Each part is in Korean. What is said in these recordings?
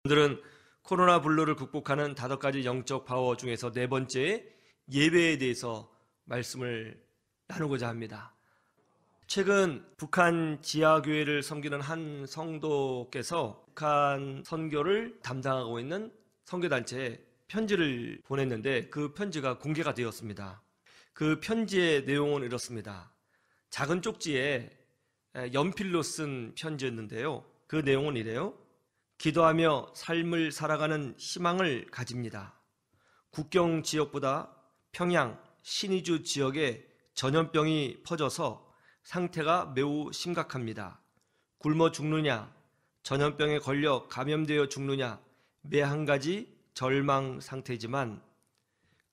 오늘은 코로나 블루를 극복하는 5가지 영적 파워 중에서 4번째 예배에 대해서 말씀을 나누고자 합니다. 최근 북한 지하교회를 섬기는 한 성도께서 북한 선교를 담당하고 있는 선교단체에 편지를 보냈는데 그 편지가 공개가 되었습니다. 그 편지의 내용은 이렇습니다. 작은 쪽지에 연필로 쓴 편지였는데요. 그 내용은 이래요. 기도하며 삶을 살아가는 희망을 가집니다. 국경 지역보다 평양, 신의주 지역에 전염병이 퍼져서 상태가 매우 심각합니다. 굶어 죽느냐, 전염병에 걸려 감염되어 죽느냐, 매 한 가지 절망 상태지만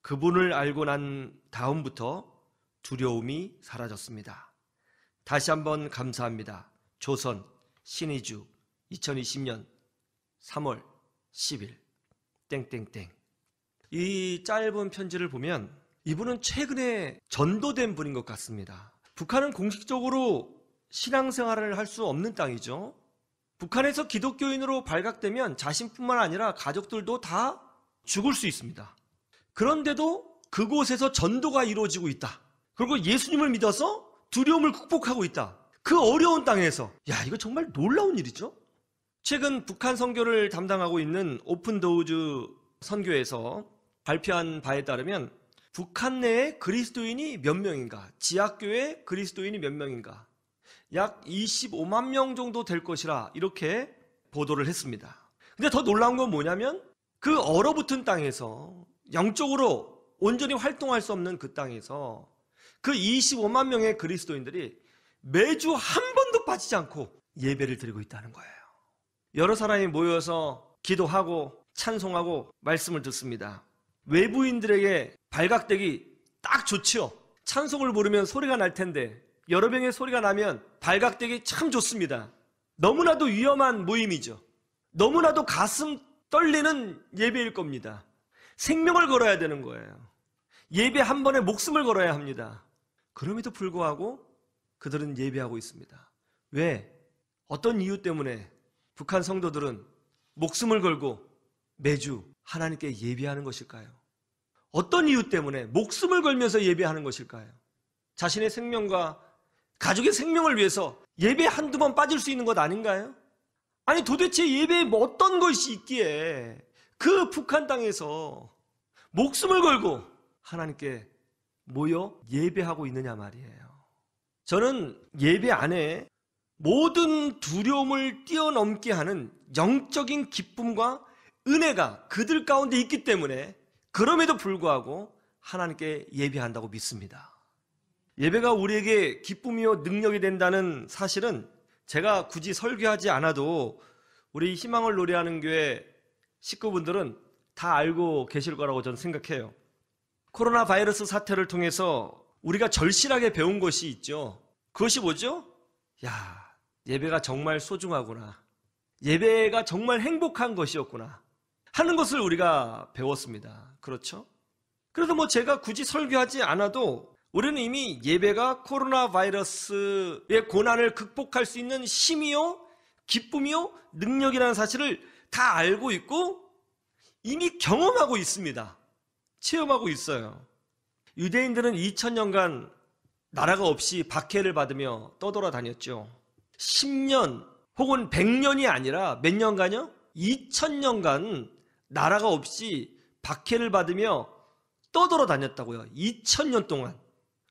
그분을 알고 난 다음부터 두려움이 사라졌습니다. 다시 한번 감사합니다. 조선, 신의주, 2020년 3월 10일 땡땡땡. 이 짧은 편지를 보면 이분은 최근에 전도된 분인 것 같습니다. 북한은 공식적으로 신앙생활을 할 수 없는 땅이죠. 북한에서 기독교인으로 발각되면 자신뿐만 아니라 가족들도 다 죽을 수 있습니다. 그런데도 그곳에서 전도가 이루어지고 있다. 그리고 예수님을 믿어서 두려움을 극복하고 있다. 그 어려운 땅에서 이거 정말 놀라운 일이죠. 최근 북한 선교를 담당하고 있는 오픈도우즈 선교에서 발표한 바에 따르면 북한 내에 그리스도인이 몇 명인가, 지하교회 그리스도인이 몇 명인가, 약 25만 명 정도 될 것이라 이렇게 보도를 했습니다. 근데 더 놀라운 건 뭐냐면 그 얼어붙은 땅에서 영적으로 온전히 활동할 수 없는 그 땅에서 그 25만 명의 그리스도인들이 매주 한 번도 빠지지 않고 예배를 드리고 있다는 거예요. 여러 사람이 모여서 기도하고 찬송하고 말씀을 듣습니다. 외부인들에게 발각되기 딱 좋죠. 찬송을 부르면 소리가 날 텐데 여러 명의 소리가 나면 발각되기 참 좋습니다. 너무나도 위험한 모임이죠. 너무나도 가슴 떨리는 예배일 겁니다. 생명을 걸어야 되는 거예요. 예배 한 번에 목숨을 걸어야 합니다. 그럼에도 불구하고 그들은 예배하고 있습니다. 왜? 어떤 이유 때문에 북한 성도들은 목숨을 걸고 매주 하나님께 예배하는 것일까요? 어떤 이유 때문에 목숨을 걸면서 예배하는 것일까요? 자신의 생명과 가족의 생명을 위해서 예배 한두 번 빠질 수 있는 것 아닌가요? 아니 도대체 예배에 뭐 어떤 것이 있기에 그 북한 땅에서 목숨을 걸고 하나님께 모여 예배하고 있느냐 말이에요. 저는 예배 안에 모든 두려움을 뛰어넘게 하는 영적인 기쁨과 은혜가 그들 가운데 있기 때문에 그럼에도 불구하고 하나님께 예배한다고 믿습니다. 예배가 우리에게 기쁨이요 능력이 된다는 사실은 제가 굳이 설교하지 않아도 우리 희망을 노래하는 교회 식구분들은 다 알고 계실 거라고 저는 생각해요. 코로나 바이러스 사태를 통해서 우리가 절실하게 배운 것이 있죠. 그것이 뭐죠? 예배가 정말 소중하구나. 예배가 정말 행복한 것이었구나 하는 것을 우리가 배웠습니다. 그렇죠? 그래서 제가 굳이 설교하지 않아도 우리는 이미 예배가 코로나 바이러스의 고난을 극복할 수 있는 힘이요, 기쁨이요, 능력이라는 사실을 다 알고 있고 이미 경험하고 있습니다. 체험하고 있어요. 유대인들은 2000년간 나라가 없이 박해를 받으며 떠돌아다녔죠. 10년 혹은 100년이 아니라 몇 년간요? 2000년간 나라가 없이 박해를 받으며 떠돌아다녔다고요. 2000년 동안.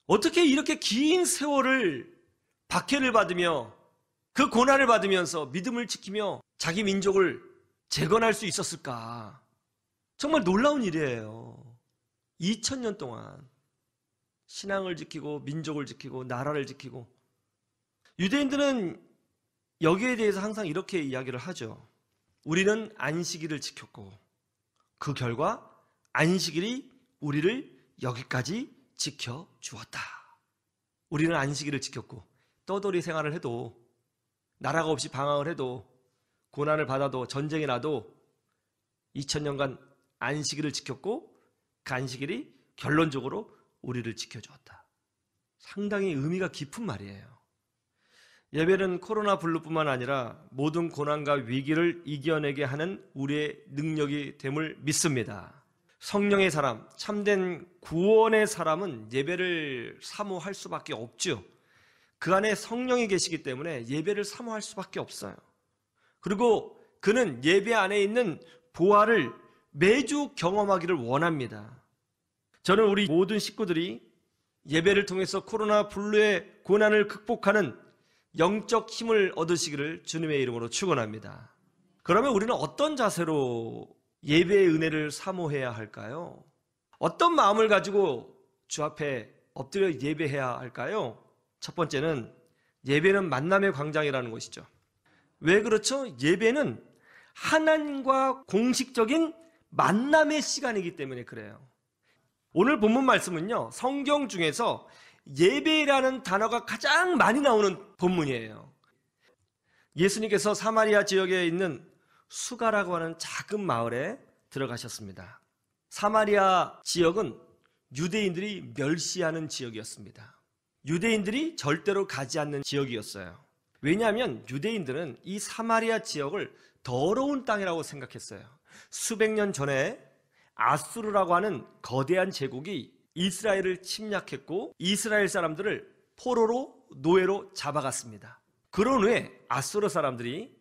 어떻게 이렇게 긴 세월을 박해를 받으며 그 고난을 받으면서 믿음을 지키며 자기 민족을 재건할 수 있었을까? 정말 놀라운 일이에요. 2000년 동안 신앙을 지키고 민족을 지키고 나라를 지키고. 유대인들은 여기에 대해서 항상 이렇게 이야기를 하죠. 우리는 안식일을 지켰고 그 결과 안식일이 우리를 여기까지 지켜주었다. 우리는 안식일을 지켰고 떠돌이 생활을 해도 나라가 없이 방황을 해도 고난을 받아도 전쟁이 나도 2000년간 안식일을 지켰고 그 안식일이 결론적으로 우리를 지켜주었다. 상당히 의미가 깊은 말이에요. 예배는 코로나 블루뿐만 아니라 모든 고난과 위기를 이겨내게 하는 우리의 능력이 됨을 믿습니다. 성령의 사람, 참된 구원의 사람은 예배를 사모할 수밖에 없죠. 그 안에 성령이 계시기 때문에 예배를 사모할 수밖에 없어요. 그리고 그는 예배 안에 있는 보화를 매주 경험하기를 원합니다. 저는 우리 모든 식구들이 예배를 통해서 코로나 블루의 고난을 극복하는 영적 힘을 얻으시기를 주님의 이름으로 축원합니다. 그러면 우리는 어떤 자세로 예배의 은혜를 사모해야 할까요? 어떤 마음을 가지고 주 앞에 엎드려 예배해야 할까요? 첫 번째는 예배는 만남의 광장이라는 것이죠. 왜 그렇죠? 예배는 하나님과 공식적인 만남의 시간이기 때문에 그래요. 오늘 본문 말씀은요, 성경 중에서 예배라는 단어가 가장 많이 나오는 본문이에요. 예수님께서 사마리아 지역에 있는 수가라고 하는 작은 마을에 들어가셨습니다. 사마리아 지역은 유대인들이 멸시하는 지역이었습니다. 유대인들이 절대로 가지 않는 지역이었어요. 왜냐하면 유대인들은 이 사마리아 지역을 더러운 땅이라고 생각했어요. 수백 년 전에 아수르라고 하는 거대한 제국이 이스라엘을 침략했고 이스라엘 사람들을 포로로 노예로 잡아갔습니다. 그런 후에 아수르 사람들이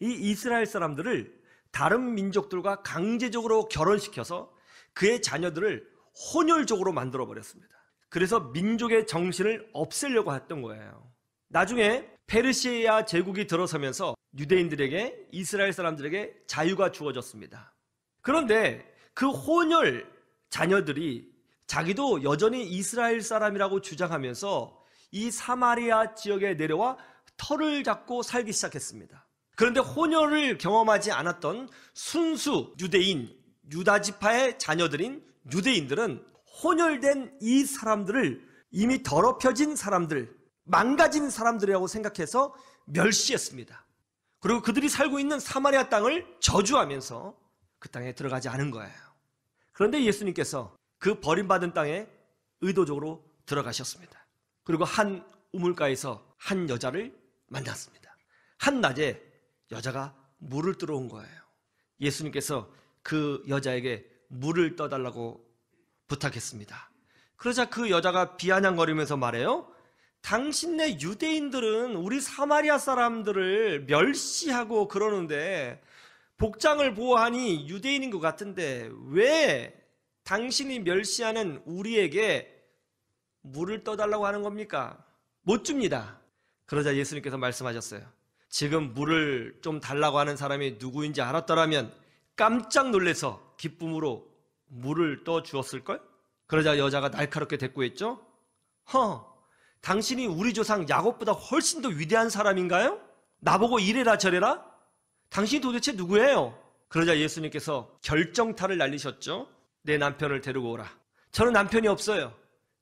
이 이스라엘 사람들을 다른 민족들과 강제적으로 결혼시켜서 그의 자녀들을 혼혈족으로 만들어버렸습니다. 그래서 민족의 정신을 없애려고 했던 거예요. 나중에 페르시아 제국이 들어서면서 유대인들에게, 이스라엘 사람들에게 자유가 주어졌습니다. 그런데 그 혼혈 자녀들이 자기도 여전히 이스라엘 사람이라고 주장하면서 이 사마리아 지역에 내려와 터를 잡고 살기 시작했습니다. 그런데 혼혈을 경험하지 않았던 순수 유대인, 유다지파의 자녀들인 유대인들은 혼혈된 이 사람들을 이미 더럽혀진 사람들, 망가진 사람들이라고 생각해서 멸시했습니다. 그리고 그들이 살고 있는 사마리아 땅을 저주하면서 그 땅에 들어가지 않은 거예요. 그런데 예수님께서 그 버림받은 땅에 의도적으로 들어가셨습니다. 그리고 한 우물가에서 한 여자를 만났습니다. 한낮에 여자가 물을 들어온 거예요. 예수님께서 그 여자에게 물을 떠달라고 부탁했습니다. 그러자 그 여자가 비아냥거리면서 말해요. 당신네 유대인들은 우리 사마리아 사람들을 멸시하고 그러는데 복장을 보아하니 유대인인 것 같은데 왜 당신이 멸시하는 우리에게 물을 떠달라고 하는 겁니까? 못 줍니다. 그러자 예수님께서 말씀하셨어요. 지금 물을 좀 달라고 하는 사람이 누구인지 알았더라면 깜짝 놀라서 기쁨으로 물을 떠 주었을걸? 그러자 여자가 날카롭게 대꾸했죠. 당신이 우리 조상 야곱보다 훨씬 더 위대한 사람인가요? 나보고 이래라 저래라? 당신이 도대체 누구예요? 그러자 예수님께서 결정타를 날리셨죠. 내 남편을 데리고 오라. 저는 남편이 없어요.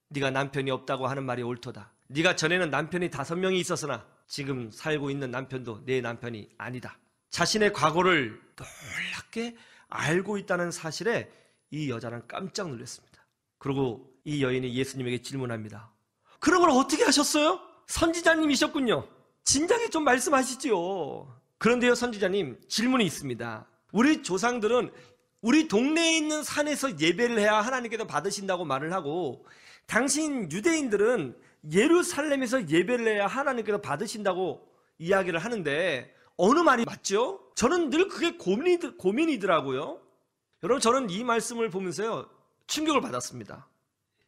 네가 남편이 없다고 하는 말이 옳도다. 네가 전에는 남편이 5명이 있었으나 지금 살고 있는 남편도 내 남편이 아니다. 자신의 과거를 놀랍게 알고 있다는 사실에 이 여자는 깜짝 놀랐습니다. 그리고 이 여인이 예수님에게 질문합니다. 그런 걸 어떻게 하셨어요? 선지자님이셨군요. 진작에 좀 말씀하시지요. 그런데요, 선지자님, 질문이 있습니다. 우리 조상들은 우리 동네에 있는 산에서 예배를 해야 하나님께서 받으신다고 말을 하고 당신 유대인들은 예루살렘에서 예배를 해야 하나님께서 받으신다고 이야기를 하는데 어느 말이 맞죠? 저는 늘 그게 고민이더라고요. 여러분, 저는 이 말씀을 보면서요 충격을 받았습니다.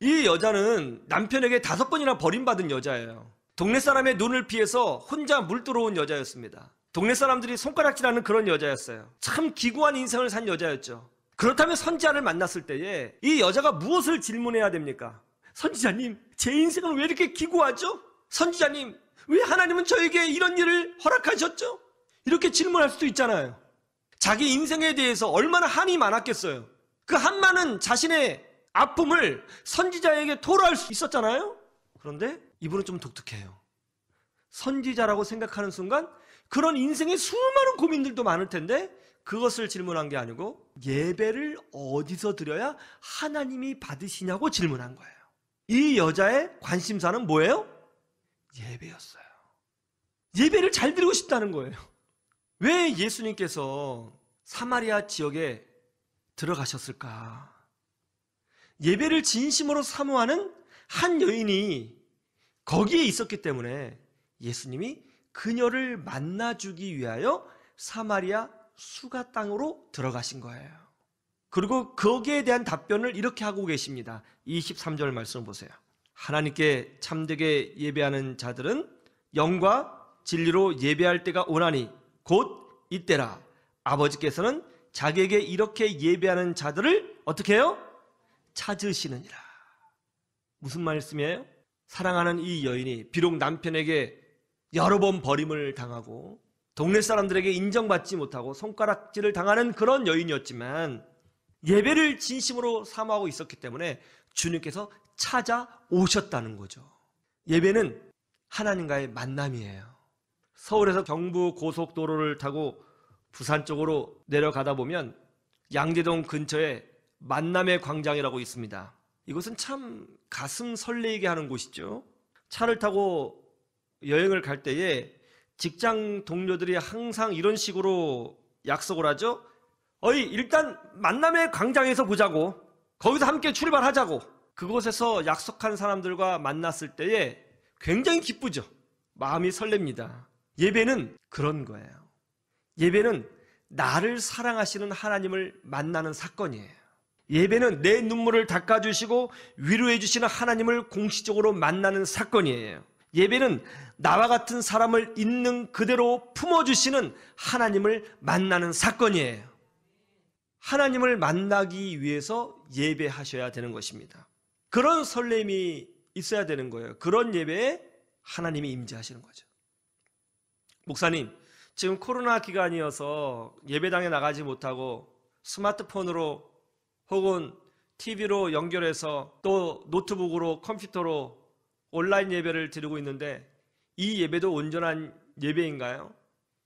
이 여자는 남편에게 5번이나 버림받은 여자예요. 동네 사람의 눈을 피해서 혼자 물 들어온 여자였습니다. 동네 사람들이 손가락질하는 그런 여자였어요. 참 기구한 인생을 산 여자였죠. 그렇다면 선지자를 만났을 때에 이 여자가 무엇을 질문해야 됩니까? 선지자님, 제 인생은 왜 이렇게 기구하죠? 선지자님, 왜 하나님은 저에게 이런 일을 허락하셨죠? 이렇게 질문할 수도 있잖아요. 자기 인생에 대해서 얼마나 한이 많았겠어요. 그 한많은 자신의 아픔을 선지자에게 토로할 수 있었잖아요. 그런데 이분은 좀 독특해요. 선지자라고 생각하는 순간 그런 인생의 수많은 고민들도 많을 텐데 그것을 질문한 게 아니고 예배를 어디서 드려야 하나님이 받으시냐고 질문한 거예요. 이 여자의 관심사는 뭐예요? 예배였어요. 예배를 잘 드리고 싶다는 거예요. 왜 예수님께서 사마리아 지역에 들어가셨을까? 예배를 진심으로 사모하는 한 여인이 거기에 있었기 때문에 예수님이 그녀를 만나주기 위하여 사마리아 수가 땅으로 들어가신 거예요. 그리고 거기에 대한 답변을 이렇게 하고 계십니다. 23절 말씀을 보세요. 하나님께 참되게 예배하는 자들은 영과 진리로 예배할 때가 오나니 곧 이때라. 아버지께서는 자기에게 이렇게 예배하는 자들을 어떻게 해요? 찾으시느니라. 무슨 말씀이에요? 사랑하는 이 여인이 비록 남편에게 여러 번 버림을 당하고 동네 사람들에게 인정받지 못하고 손가락질을 당하는 그런 여인이었지만 예배를 진심으로 사모하고 있었기 때문에 주님께서 찾아오셨다는 거죠. 예배는 하나님과의 만남이에요. 서울에서 경부 고속도로를 타고 부산 쪽으로 내려가다 보면 양재동 근처에 만남의 광장이라고 있습니다. 이곳은 참 가슴 설레게 하는 곳이죠. 차를 타고 여행을 갈 때에 직장 동료들이 항상 이런 식으로 약속을 하죠. 일단 만남의 광장에서 보자고, 거기서 함께 출발하자고. 그곳에서 약속한 사람들과 만났을 때에 굉장히 기쁘죠. 마음이 설렙니다. 예배는 그런 거예요. 예배는 나를 사랑하시는 하나님을 만나는 사건이에요. 예배는 내 눈물을 닦아주시고 위로해 주시는 하나님을 공식적으로 만나는 사건이에요. 예배는 나와 같은 사람을 있는 그대로 품어주시는 하나님을 만나는 사건이에요. 하나님을 만나기 위해서 예배하셔야 되는 것입니다. 그런 설렘이 있어야 되는 거예요. 그런 예배에 하나님이 임재하시는 거죠. 목사님, 지금 코로나 기간이어서 예배당에 나가지 못하고 스마트폰으로 혹은 TV로 연결해서 또 노트북으로 컴퓨터로 온라인 예배를 드리고 있는데 이 예배도 온전한 예배인가요?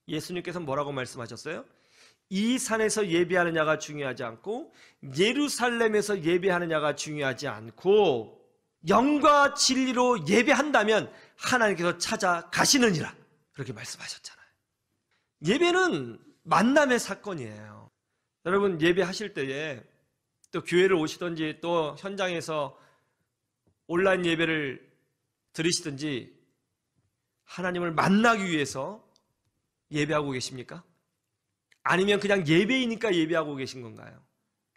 예수님께서 뭐라고 말씀하셨어요? 이 산에서 예배하느냐가 중요하지 않고 예루살렘에서 예배하느냐가 중요하지 않고 영과 진리로 예배한다면 하나님께서 찾아가시느니라, 그렇게 말씀하셨잖아요. 예배는 만남의 사건이에요. 여러분, 예배하실 때에 또 교회를 오시든지 또 현장에서 온라인 예배를 들으시든지 하나님을 만나기 위해서 예배하고 계십니까? 아니면 그냥 예배이니까 예배하고 계신 건가요?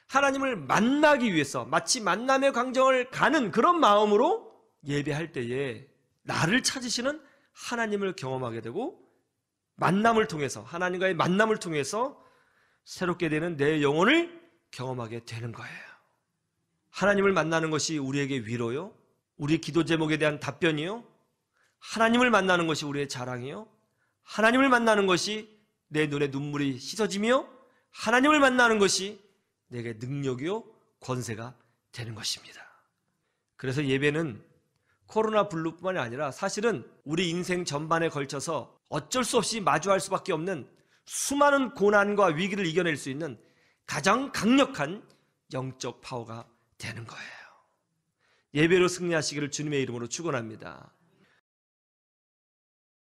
하나님을 만나기 위해서 마치 만남의 광장을 가는 그런 마음으로 예배할 때에 나를 찾으시는 하나님을 경험하게 되고 만남을 통해서, 하나님과의 만남을 통해서 새롭게 되는 내 영혼을 경험하게 되는 거예요. 하나님을 만나는 것이 우리에게 위로요? 우리 기도 제목에 대한 답변이요? 하나님을 만나는 것이 우리의 자랑이요? 하나님을 만나는 것이 내 눈에 눈물이 씻어지며 하나님을 만나는 것이 내게 능력이요 권세가 되는 것입니다. 그래서 예배는 코로나 블루뿐만이 아니라 사실은 우리 인생 전반에 걸쳐서 어쩔 수 없이 마주할 수밖에 없는 수많은 고난과 위기를 이겨낼 수 있는 가장 강력한 영적 파워가 되는 거예요. 예배로 승리하시기를 주님의 이름으로 축원합니다.